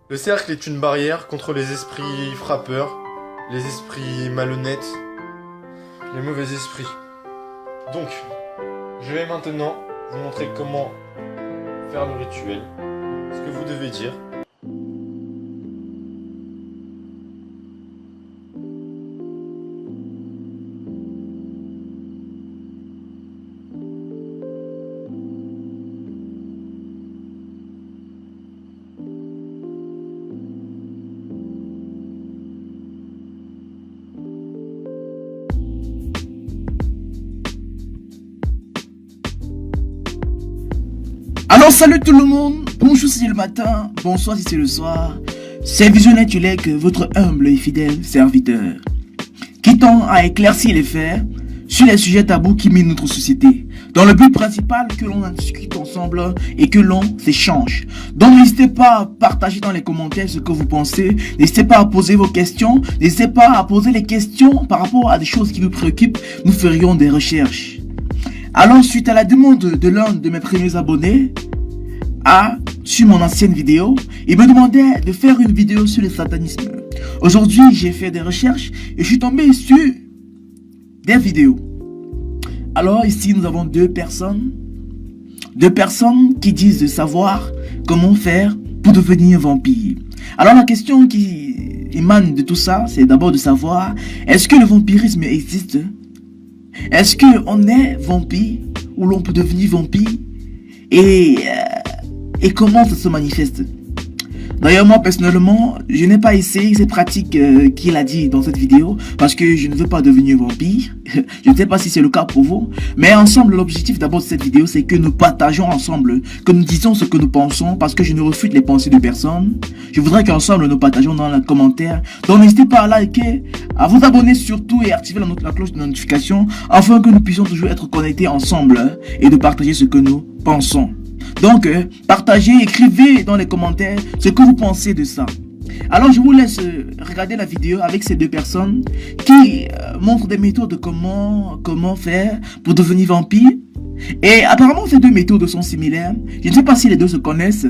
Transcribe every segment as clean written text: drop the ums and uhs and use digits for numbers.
Le cercle est une barrière contre les esprits frappeurs, les esprits malhonnêtes, les mauvais esprits. Donc, je vais maintenant vous montrer comment faire le rituel, ce que vous devez dire. Alors salut tout le monde, bonjour si c'est le matin, bonsoir si c'est le soir. C'est Visionnaire Tulek, votre humble et fidèle serviteur, qui tend à éclaircir les faits sur les sujets tabous qui minent notre société, dans le but principal que l'on en discute ensemble et que l'on s'échange. Donc n'hésitez pas à partager dans les commentaires ce que vous pensez, n'hésitez pas à poser vos questions, n'hésitez pas à poser les questions par rapport à des choses qui vous préoccupent, nous ferions des recherches. Alors, suite à la demande de l'un de mes premiers abonnés, sur mon ancienne vidéo, il me demandait de faire une vidéo sur le satanisme. Aujourd'hui, j'ai fait des recherches et je suis tombé sur des vidéos. Alors ici, nous avons deux personnes qui disent de savoir comment faire pour devenir vampire. Alors la question qui émane de tout ça, c'est d'abord de savoir, est-ce que le vampirisme existe ? Est-ce qu'on est vampire ou l'on peut devenir vampire et comment ça se manifeste? D'ailleurs, moi personnellement, je n'ai pas essayé ces pratiques qu'il a dit dans cette vidéo parce que je ne veux pas devenir vampire. Je ne sais pas si c'est le cas pour vous. Mais ensemble, l'objectif d'abord de cette vidéo, c'est que nous partageons ensemble, que nous disons ce que nous pensons parce que je ne refute les pensées de personne. Je voudrais qu'ensemble nous partageons dans les commentaires. Donc n'hésitez pas à liker, à vous abonner surtout et activer la cloche de notification afin que nous puissions toujours être connectés ensemble et de partager ce que nous pensons. Donc, partagez, écrivez dans les commentaires ce que vous pensez de ça. Alors, je vous laisse regarder la vidéo avec ces deux personnes qui montrent des méthodes de comment faire pour devenir vampire. Et apparemment, ces deux méthodes sont similaires. Je ne sais pas si les deux se connaissent.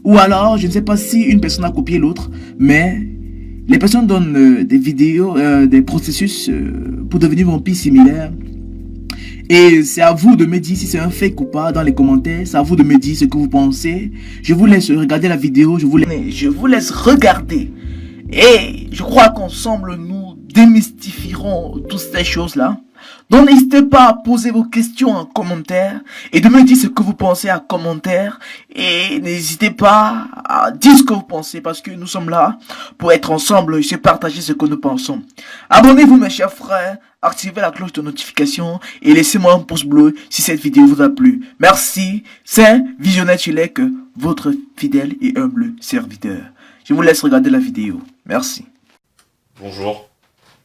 Ou alors, je ne sais pas si une personne a copié l'autre. Mais les personnes donnent des vidéos, des processus pour devenir vampire similaires. Et c'est à vous de me dire si c'est un fake ou pas dans les commentaires. C'est à vous de me dire ce que vous pensez. Je vous laisse regarder la vidéo. Je vous laisse regarder. Et je crois qu'ensemble, nous démystifierons toutes ces choses-là. Donc n'hésitez pas à poser vos questions en commentaire et de me dire ce que vous pensez en commentaire. Et n'hésitez pas à dire ce que vous pensez parce que nous sommes là pour être ensemble et se partager ce que nous pensons. Abonnez-vous mes chers frères, activez la cloche de notification et laissez-moi un pouce bleu si cette vidéo vous a plu. Merci, c'est Visionnaire Tulek, votre fidèle et humble serviteur. Je vous laisse regarder la vidéo. Merci. Bonjour.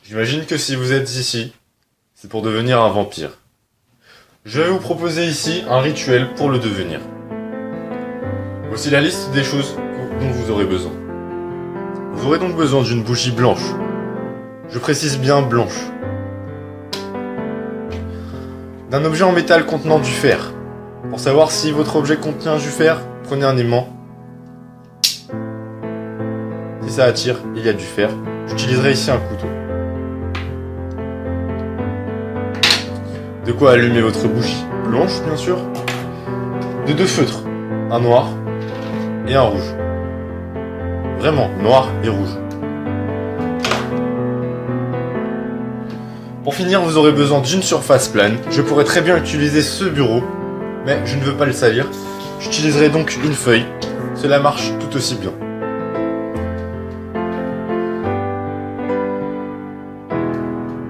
J'imagine que si vous êtes ici, c'est pour devenir un vampire. Je vais vous proposer ici un rituel pour le devenir. Voici la liste des choses dont vous aurez besoin. Vous aurez donc besoin d'une bougie blanche. Je précise bien blanche. D'un objet en métal contenant du fer. Pour savoir si votre objet contient du fer, prenez un aimant. Si ça attire, il y a du fer. J'utiliserai ici un couteau. De quoi allumer votre bougie blanche, bien sûr. De deux feutres, un noir et un rouge. Vraiment, noir et rouge. Pour finir, vous aurez besoin d'une surface plane. Je pourrais très bien utiliser ce bureau, mais je ne veux pas le salir. J'utiliserai donc une feuille. Cela marche tout aussi bien.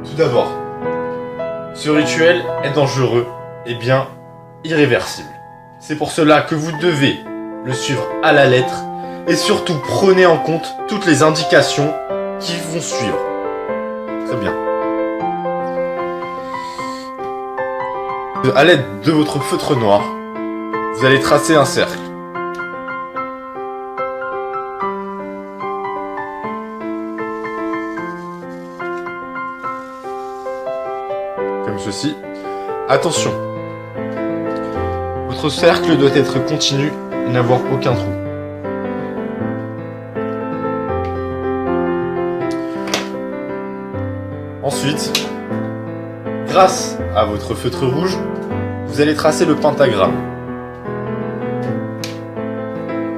Tout d'abord, ce rituel est dangereux et bien irréversible. C'est pour cela que vous devez le suivre à la lettre et surtout prenez en compte toutes les indications qui vont suivre. Très bien. À l'aide de votre feutre noir, vous allez tracer un cercle. Comme ceci. Attention, votre cercle doit être continu et n'avoir aucun trou. Ensuite, grâce à votre feutre rouge, vous allez tracer le pentagramme.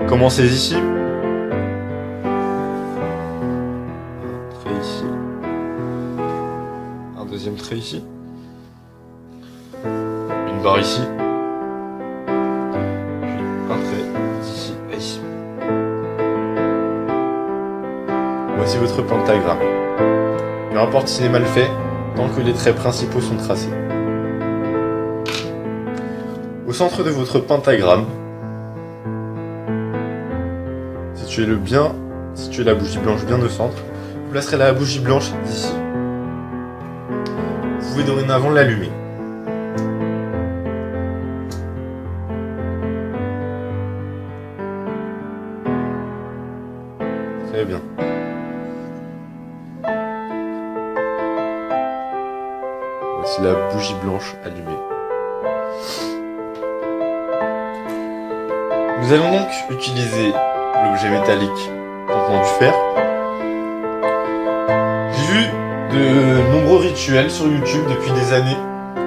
Commencez ici. Un trait ici. Un deuxième trait ici. Une barre ici. Puis un trait ici et ici. Voici votre pentagramme. Peu importe s'il est mal fait, tant que les traits principaux sont tracés. Au centre de votre pentagramme, situez la bougie blanche bien au centre. Vous placerez la bougie blanche d'ici. Vous pouvez dorénavant l'allumer. Très bien. Voici la bougie blanche allumée. Nous allons donc utiliser l'objet métallique contenant du fer. J'ai vu de nombreux rituels sur YouTube depuis des années.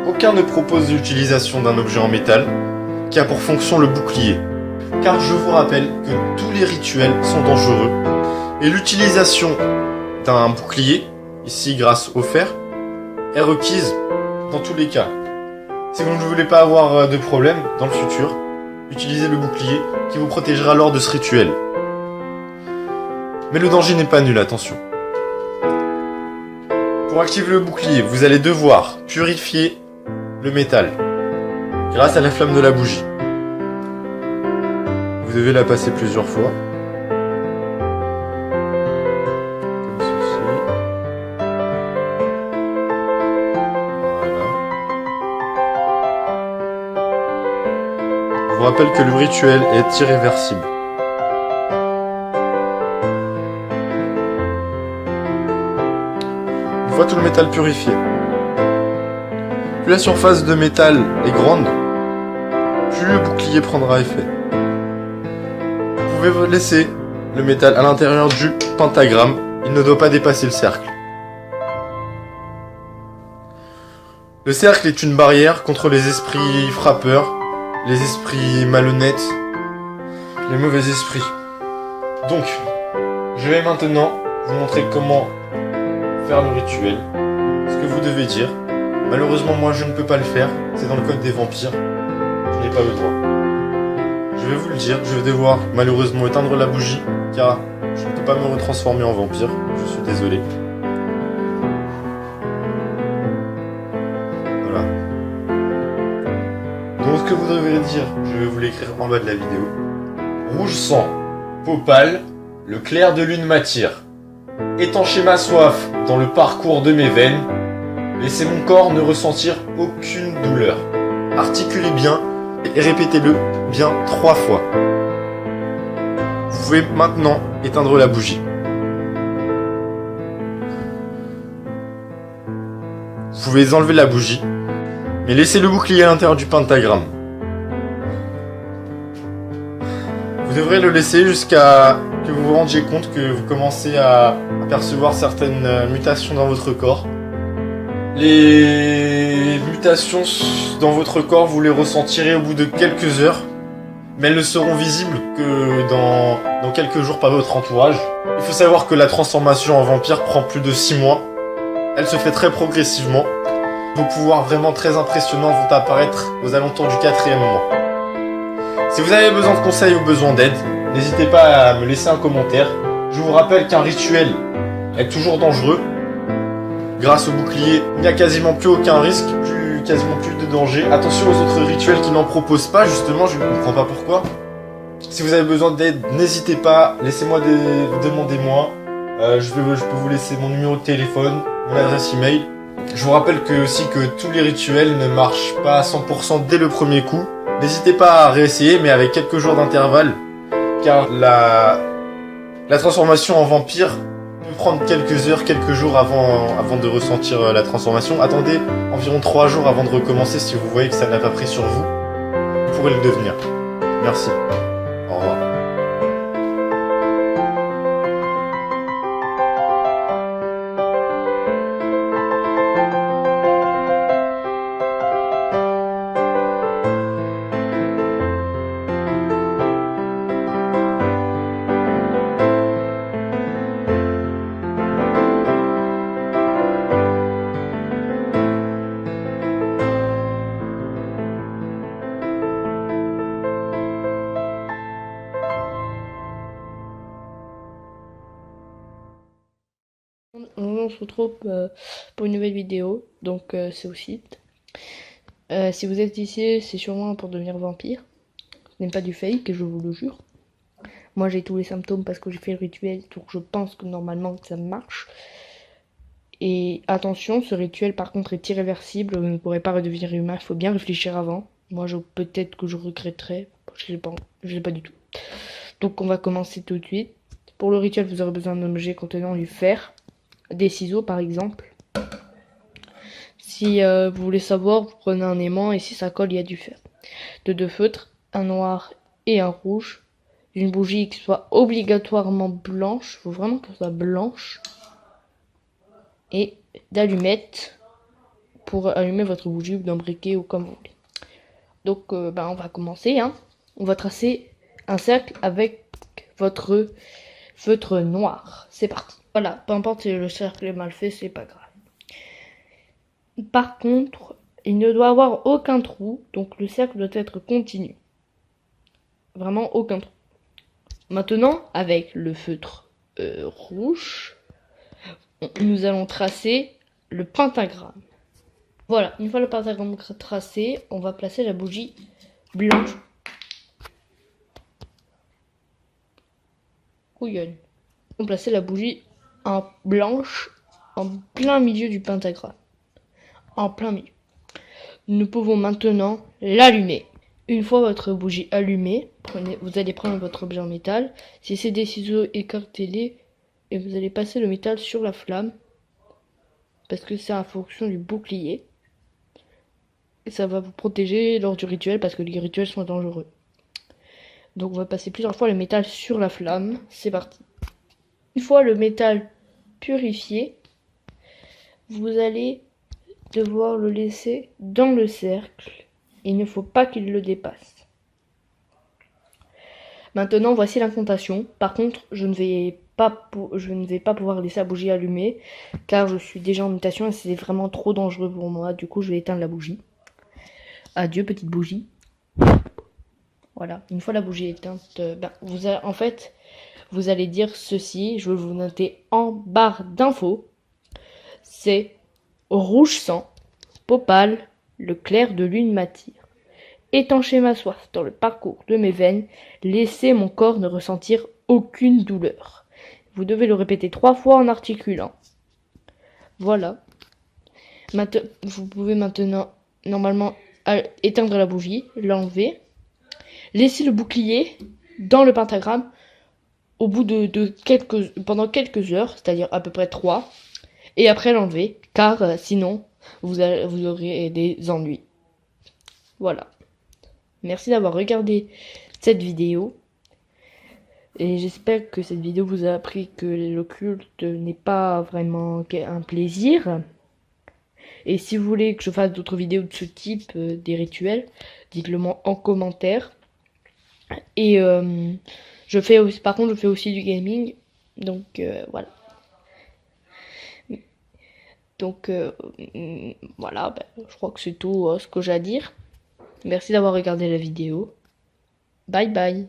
Aucun ne propose l'utilisation d'un objet en métal qui a pour fonction le bouclier. Car je vous rappelle que tous les rituels sont dangereux et l'utilisation d'un bouclier, ici grâce au fer, est requise dans tous les cas. Si vous ne voulez pas avoir de problème dans le futur, utilisez le bouclier qui vous protégera lors de ce rituel. Mais le danger n'est pas nul, attention. Pour activer le bouclier, vous allez devoir purifier le métal grâce à la flamme de la bougie. Vous devez la passer plusieurs fois. Comme ceci. Voilà. Je vous rappelle que le rituel est irréversible. Une fois tout le métal purifié, plus la surface de métal est grande, plus le bouclier prendra effet. Vous pouvez laisser le métal à l'intérieur du pentagramme, il ne doit pas dépasser le cercle. Le cercle est une barrière contre les esprits frappeurs, les esprits malhonnêtes, les mauvais esprits. Donc, je vais maintenant vous montrer comment faire le rituel, ce que vous devez dire. Malheureusement, moi je ne peux pas le faire, c'est dans le code des vampires, je n'ai pas le droit. Je vais vous le dire, je vais devoir malheureusement éteindre la bougie, car je ne peux pas me retransformer en vampire, je suis désolé. Voilà. Donc ce que vous devrez dire, je vais vous l'écrire en bas de la vidéo. Rouge sang, peau pâle, le clair de lune m'attire. Étancher ma soif dans le parcours de mes veines, laissez mon corps ne ressentir aucune douleur. Articulez bien et répétez-le bien 3 fois. Vous pouvez maintenant éteindre la bougie. Vous pouvez enlever la bougie, mais laissez le bouclier à l'intérieur du pentagramme. Vous devrez le laisser jusqu'à que vous vous rendiez compte que vous commencez à percevoir certaines mutations dans votre corps. Les mutations dans votre corps, vous les ressentirez au bout de quelques heures, mais elles ne seront visibles que dans quelques jours par votre entourage. Il faut savoir que la transformation en vampire prend plus de 6 mois. Elle se fait très progressivement. Vos pouvoirs vraiment très impressionnants vont apparaître aux alentours du 4e mois. Si vous avez besoin de conseils ou besoin d'aide, n'hésitez pas à me laisser un commentaire. Je vous rappelle qu'un rituel est toujours dangereux. Grâce au bouclier, il n'y a quasiment plus aucun risque, quasiment plus de danger. Attention aux autres rituels qui n'en proposent pas, justement, je ne comprends pas pourquoi. Si vous avez besoin d'aide, n'hésitez pas, laissez-moi demandez-moi. Je peux vous laisser mon numéro de téléphone, mon adresse email. Je vous rappelle aussi que tous les rituels ne marchent pas à 100% dès le premier coup. N'hésitez pas à réessayer, mais avec quelques jours d'intervalle, car la transformation en vampire peut prendre quelques heures, quelques jours avant de ressentir la transformation. Attendez environ 3 jours avant de recommencer si vous voyez que ça n'a pas pris sur vous. Vous pourrez le devenir. Merci. Au revoir. on se retrouve pour une nouvelle vidéo. Donc c'est au site. Si vous êtes ici, c'est sûrement pour devenir vampire. Ce n'est pas du fake, je vous le jure. Moi j'ai tous les symptômes parce que j'ai fait le rituel, donc je pense que normalement ça marche. Et attention, ce rituel par contre est irréversible, vous ne pourrez pas redevenir humain, il faut bien réfléchir avant. Moi peut-être que je regretterai, je l'ai pas du tout. Donc on va commencer tout de suite. Pour le rituel, vous aurez besoin d'un objet contenant du fer, des ciseaux par exemple. Si vous voulez savoir, vous prenez un aimant et si ça colle, il y a du fer. De 2 feutres, un noir et un rouge. Une bougie qui soit obligatoirement blanche, il faut vraiment qu'elle soit blanche. Et d'allumettes pour allumer votre bougie ou d'un briquet ou comme vous voulez. Donc on va commencer. On va tracer un cercle avec votre feutre noir. C'est parti. Voilà, peu importe si le cercle est mal fait, c'est pas grave. Par contre, il ne doit avoir aucun trou, donc le cercle doit être continu. Vraiment aucun trou. Maintenant, avec le feutre rouge, nous allons tracer le pentagramme. Voilà, une fois le pentagramme tracé, on va placer la bougie blanche. Couillonne. On va placer la bougie en blanche en plein milieu du pentagramme. En plein milieu. Nous pouvons maintenant l'allumer. Une fois votre bougie allumée, vous allez prendre votre objet en métal. Si c'est des ciseaux, écartez-les et vous allez passer le métal sur la flamme. Parce que c'est en fonction du bouclier. Et ça va vous protéger lors du rituel parce que les rituels sont dangereux. Donc on va passer plusieurs fois le métal sur la flamme. C'est parti. Une fois le métal purifié, vous allez devoir le laisser dans le cercle. Il ne faut pas qu'il le dépasse. Maintenant, voici l'incantation. Par contre, je ne vais pas pouvoir laisser la bougie allumée car je suis déjà en mutation et c'est vraiment trop dangereux pour moi. Du coup, je vais éteindre la bougie. Adieu, petite bougie. Voilà, une fois la bougie éteinte, vous allez dire ceci. Je vais vous noter en barre d'infos. C'est rouge sang, peau pâle, le clair de lune m'attire. Étancher ma soif dans le parcours de mes veines, laissez mon corps ne ressentir aucune douleur. Vous devez le répéter 3 fois en articulant. Voilà. Vous pouvez maintenant, normalement, éteindre la bougie, l'enlever. Laissez le bouclier dans le pentagramme au bout pendant quelques heures, c'est-à-dire à peu près 3. Et après l'enlever, car sinon, vous aurez des ennuis. Voilà. Merci d'avoir regardé cette vidéo. Et j'espère que cette vidéo vous a appris que l'occulte n'est pas vraiment un plaisir. Et si vous voulez que je fasse d'autres vidéos de ce type, des rituels, dites-le moi en commentaire. Et par contre, je fais aussi du gaming. Donc voilà. Donc voilà, je crois que c'est tout ce que j'ai à dire. Merci d'avoir regardé la vidéo. Bye bye.